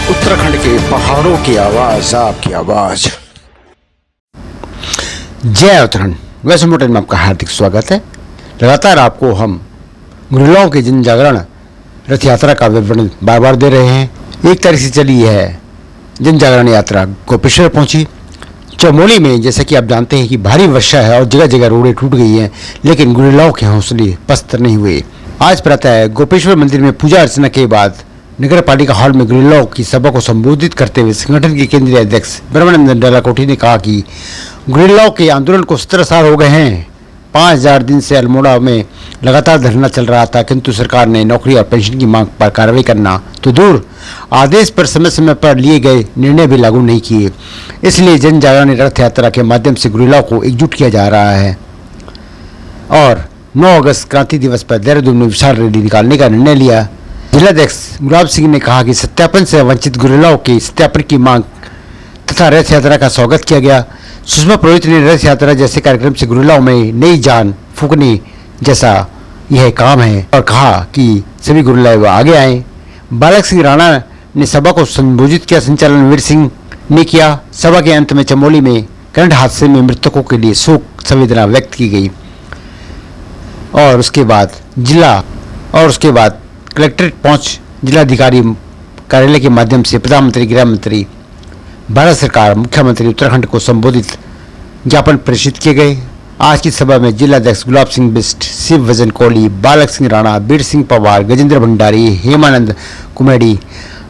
उत्तराखंड के पहाड़ों की आवाज, आपकी आवाज। जय उत्तराखंड। वैसे मोटर में आपका हार्दिक स्वागत है। लगातार आपको हम गुरिल्लाओं के जन जागरण रथ यात्रा का विवरण बार बार दे रहे हैं। 1 तारीख से चली है जन जागरण यात्रा गोपेश्वर पहुंची। चमोली में जैसा कि आप जानते हैं कि भारी वर्षा है और जगह जगह रोडें टूट गई हैं, लेकिन गुरिल्लाओं के हौसले पस्त नहीं हुए। आज प्रातः गोपेश्वर मंदिर में पूजा अर्चना के बाद नगर पालिका हॉल में गुरिल्लाओं की सभा को संबोधित करते हुए संगठन के केंद्रीय अध्यक्ष ब्रह्मानंद डालाकोटी ने कहा कि गुरिल्लाओं के आंदोलन को 17 साल हो गए हैं। 5000 दिन से अल्मोड़ा में लगातार धरना चल रहा था, किंतु सरकार ने नौकरी और पेंशन की मांग पर कार्रवाई करना तो दूर, आदेश पर समय समय पर लिए गए निर्णय भी लागू नहीं किए। इसलिए जन जागरण रथ यात्रा के माध्यम से गुरिल्लाओं को एकजुट किया जा रहा है और 9 अगस्त क्रांति दिवस पर देहरादून में विशाल रैली निकालने का निर्णय लिया। जिलाध्यक्ष गुलाब सिंह ने कहा कि सत्यापन से वंचित गुरिल्लाओं के सत्यापन की मांग तथा रथ यात्रा का स्वागत किया गया। सुषमा पुरोहित ने रथ यात्रा जैसे कार्यक्रम से गुरिल्लाओं में नई जान फूंकने जैसा यह काम है और कहा कि सभी गुरिल्ला आगे आए। बालक सिंह राणा ने सभा को संबोधित किया। संचालन वीर सिंह ने किया। सभा के अंत में चमोली में करंट हादसे में मृतकों के लिए शोक संवेदना व्यक्त की गई और उसके बाद कलेक्ट्रेट पहुंच जिलाधिकारी कार्यालय के माध्यम से प्रधानमंत्री, गृह मंत्री, भारत सरकार, मुख्यमंत्री उत्तराखंड को संबोधित ज्ञापन प्रेषित किए गए। आज की सभा में जिलाध्यक्ष गुलाब सिंह बिस्ट, शिव वजन कोहली, बालक सिंह राणा, बीर सिंह पवार, गजेंद्र भंडारी, हेमानंद कुमेडी,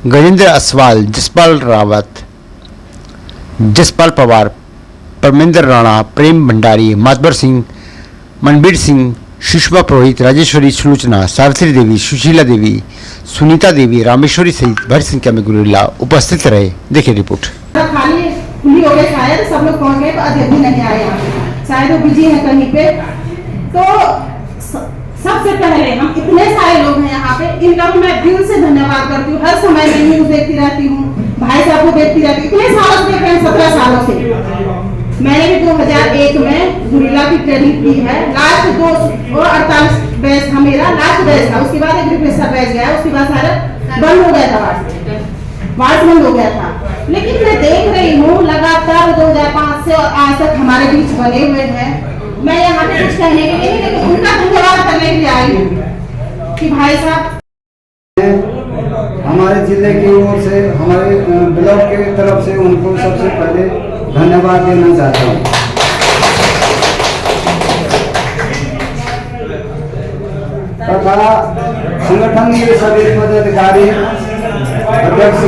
गजेंद्र असवाल, जसपाल रावत, जसपाल पवार, परमेंद्र राणा, प्रेम भंडारी, मातबर सिंह, मनबीर सिंह, सुषमा पुरोहित, राजेश्वरी सुलोचना, सावित्री देवी, सुशीला देवी, सुनीता देवी, रामेश्वरी सहित भारी संख्या में गुरिल्ला उपस्थित रहे। देखिए रिपोर्ट। खाली खुली हो गए, शायद सब लोग पहुंच गए, अध्यक्ष भी नहीं आए यहाँ पे, शायद वो बिजी है कहीं पे। तो सबसे पहले हम इतने सारे लोग हैं यहाँ पे, इनका मैं दिल से धन्यवाद करती हूँ। हर समय में न्यूज देखती रहती हूँ, भाई साहब को देखती रहती हूँ, इतने सालों से देख रहे हैं, 17 सालों से। मैंने भी 2001 में गुरिल्ला की ट्रेनिंग की है। लास्ट 248 बैच था मेरा, लास्ट बैच था। उसके बाद एक रिफ्रेशर बैच गया, उसके बाद सारा बंद हो गया था, वार्ड बंद हो गया था। लेकिन मैं देख रही हूँ लगातार 2005 से और आज तक हमारे बीच बने हुए हैं। मैं यहाँ पे कुछ कहने के लिए नहीं, लेकिन उनका धन्यवाद करने के लिए आई हूँ कि भाई साहब हमारे जिले की ओर से, हमारे ब्लॉक की तरफ से उनको सबसे पहले धन्यवाद देना चाहता हूँ। तथा संगठन के सभी पदाधिकारी, अध्यक्ष,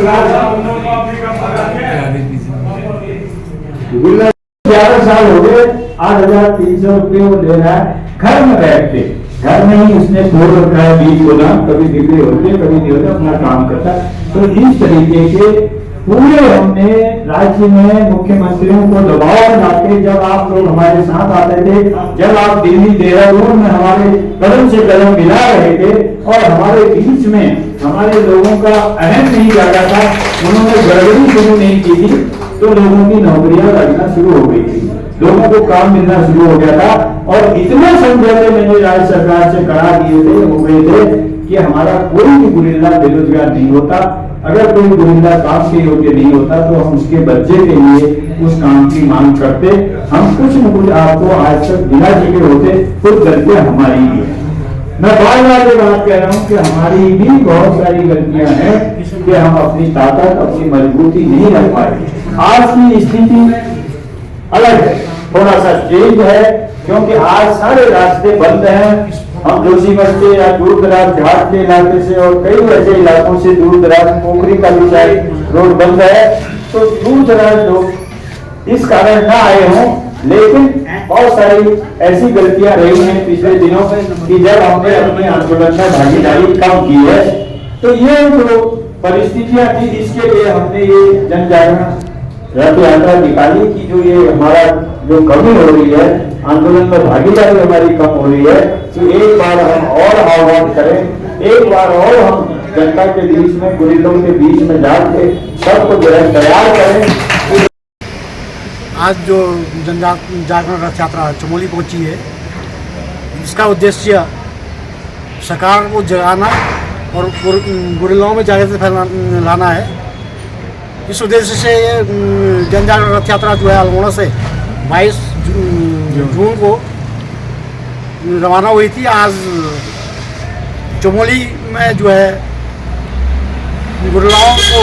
11 साल हो गए, 8,300 रुपये वो ले रहा है। घर में बैठ के, घर में ही उसने छोड़ रखा है 20 गुना, कभी बिगड़े होते कभी नहीं होते, अपना काम करता। तो इस तरीके के पूरे हमने राज्य में मुख्यमंत्रियों को दबाव बनाते, जब आप लोग हमारे साथ आते थे, जब आप दिल्ली देहरादून में हमारे कदम से कदम मिला रहे थे और हमारे बीच में हमारे लोगों का अहम नहीं जाता था, उन्होंने गड़बड़ी शुरू नहीं की थी, तो लोगों की नौकरियां लगना शुरू हो गई थी, लोगों को काम मिलना शुरू हो गया था। और इतना समझौते मैंने राज्य सरकार से करा दिए थे, हो गए थे कि हमारा कोई भी गुरिल्ला बेरोजगार नहीं होता। अगर कोई गुरिल्ला काम के योग्य नहीं होता तो हम उसके बच्चे के लिए उस काम की मांग करते। हम कुछ न कुछ आपको आज तक बिना जिक्र होते, कुछ गलतियां हमारी भी है। मैं बार बार ये बात कह रहा हूँ कि हमारी भी बहुत सारी गलतियां हैं कि हम अपनी ताकत, अपनी मजबूती नहीं रख पाए। आज की स्थिति अलग है, थोड़ा सा चेंज है, क्योंकि आज सारे रास्ते बंद हैं। हम जोशीमठ से या दूर दराज घाट के इलाके से और कई ऐसे इलाकों से दूर दराज पोखरी का भी शायद रोड बंद है, तो दूर दराज लोग इस कारण ना आए हों। लेकिन बहुत सारी ऐसी गलतियां रही हैं पिछले दिनों कि जब हमने अपने आंदोलन में भागीदारी कम की है, तो ये जो परिस्थितियां थी, इसके लिए हमने ये जन जागरण रथ यात्रा निकाली कि जो ये हमारा जो कमी हो रही है, आंदोलन में भागीदारी हमारी कम हो रही है, तो एक बार हम और आह्वान करें, एक बार और हम जनता के बीच में, गुरिल्लों के बीच में जाके सबको जो है तैयार करें। आज जो जन जागरण रथ यात्रा चमोली पहुंची है, इसका उद्देश्य सरकार को जगाना और गुरिल्लाओं में जागरूकता लाना है इस उद्देश्य से ये जन जागरण रथ यात्रा जो है अल्मोड़ा से 22 जून को रवाना हुई थी। आज चमोली में जो है गुरलाओं को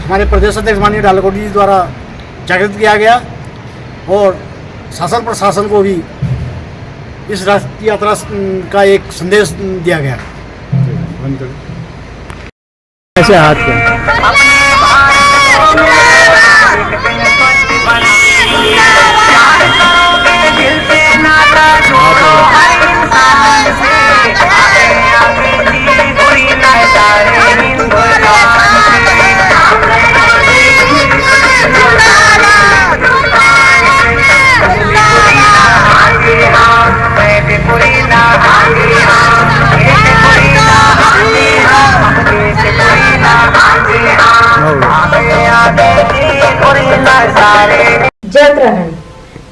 हमारे प्रदेश अध्यक्ष माननीय डालकोटी जी द्वारा जागृत किया गया और शासन प्रशासन को भी इस रथ यात्रा का एक संदेश दिया गया। ऐसे हाथ के जय उत्तराखंड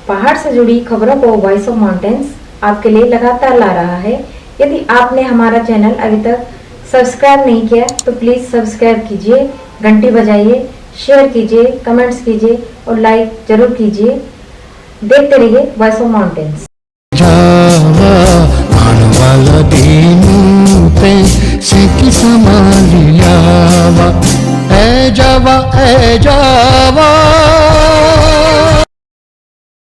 पहाड़ से जुड़ी खबरों को वॉइस ऑफ माउंटेन्स आपके लिए लगातार ला रहा है। यदि आपने हमारा चैनल अभी तक सब्सक्राइब नहीं किया तो प्लीज सब्सक्राइब कीजिए, घंटी बजाइए, शेयर कीजिए, कमेंट्स कीजिए और लाइक जरूर कीजिए। देखते रहिए voice of mountains. A Java